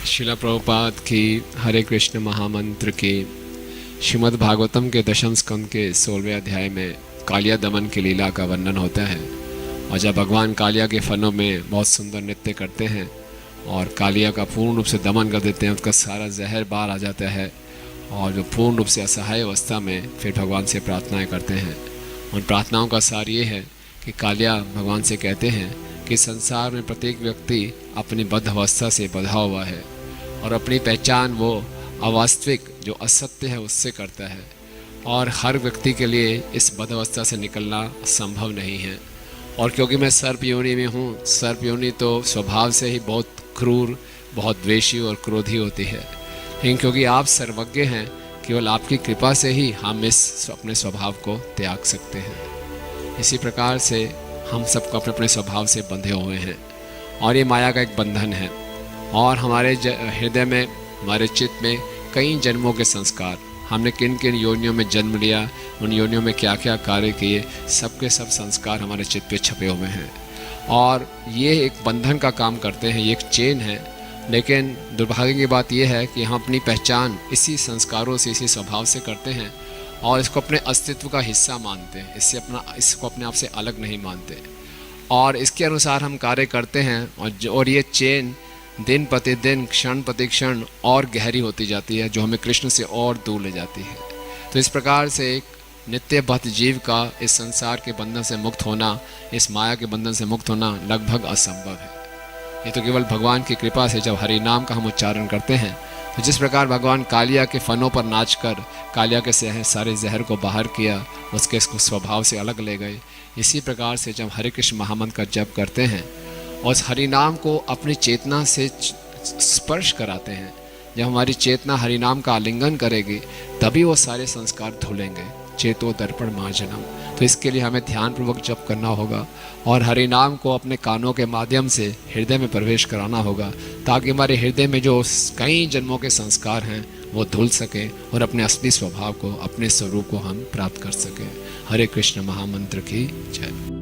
शिला प्रभुपाद की हरे कृष्ण महामंत्र की श्रीमद् भागवतम के दशम स्कंद के 16वें अध्याय में कालिया दमन की लीला का वर्णन होता है। और जब भगवान कालिया के फनों में बहुत सुंदर नृत्य करते हैं और कालिया का पूर्ण रूप से दमन कर देते हैं, उसका सारा जहर बाहर आ जाता है और जो पूर्ण रूप से असहाय अवस्था में फिर भगवान से प्रार्थनाएं करते हैं। उन प्रार्थनाओं का सार ये है कि कालिया भगवान से कहते हैं कि संसार में प्रत्येक व्यक्ति अपनी बद्ध अवस्था से बंधा हुआ है और अपनी पहचान वो अवास्तविक जो असत्य है उससे करता है, और हर व्यक्ति के लिए इस बद्ध अवस्था से निकलना संभव नहीं है। और क्योंकि मैं सर्प योनि में हूँ, सर्प योनि तो स्वभाव से ही बहुत क्रूर, बहुत द्वेषी और क्रोधी होती है, लेकिन क्योंकि आप सर्वज्ञ हैं, केवल आपकी कृपा से ही हम इस अपने स्वभाव को त्याग सकते हैं। इसी प्रकार से हम सबको अपने अपने स्वभाव से बंधे हुए हैं और ये माया का एक बंधन है। और हमारे हृदय में, हमारे चित्त में कई जन्मों के संस्कार, हमने किन किन योनियों में जन्म लिया, उन योनियों में क्या क्या कार्य किए, सबके सब संस्कार हमारे चित्त पे छपे हुए हैं और ये एक बंधन का काम करते हैं, ये एक चेन है। लेकिन दुर्भाग्य की बात यह है कि हम अपनी पहचान इसी संस्कारों से, इसी स्वभाव से करते हैं और इसको अपने अस्तित्व का हिस्सा मानते हैं, इसको अपने आप से अलग नहीं मानते और इसके अनुसार हम कार्य करते हैं। और ये चेन दिन प्रतिदिन, क्षण प्रति क्षण और गहरी होती जाती है, जो हमें कृष्ण से और दूर ले जाती है। तो इस प्रकार से एक नित्य बद्ध जीव का इस संसार के बंधन से मुक्त होना, इस माया के बंधन से मुक्त होना लगभग असंभव है। ये तो केवल भगवान की कृपा से जब हरि नाम का हम उच्चारण करते हैं, तो जिस प्रकार भगवान कालिया के फनों पर नाचकर कालिया के सारे जहर को बाहर किया, उसके स्वभाव से अलग ले गए, इसी प्रकार से जब हरे कृष्ण महामंत्र का जप करते हैं और उस हरि नाम को अपनी चेतना से स्पर्श कराते हैं, जब हमारी चेतना हरि नाम का आलिंगन करेगी तभी वो सारे संस्कार धुलेंगे। चेतो दर्पण मार्जनम। तो इसके लिए हमें ध्यानपूर्वक जप करना होगा और हरि नाम को अपने कानों के माध्यम से हृदय में प्रवेश कराना होगा, ताकि हमारे हृदय में जो कई जन्मों के संस्कार हैं वो धुल सके और अपने असली स्वभाव को, अपने स्वरूप को हम प्राप्त कर सकें। हरे कृष्ण महामंत्र की जय।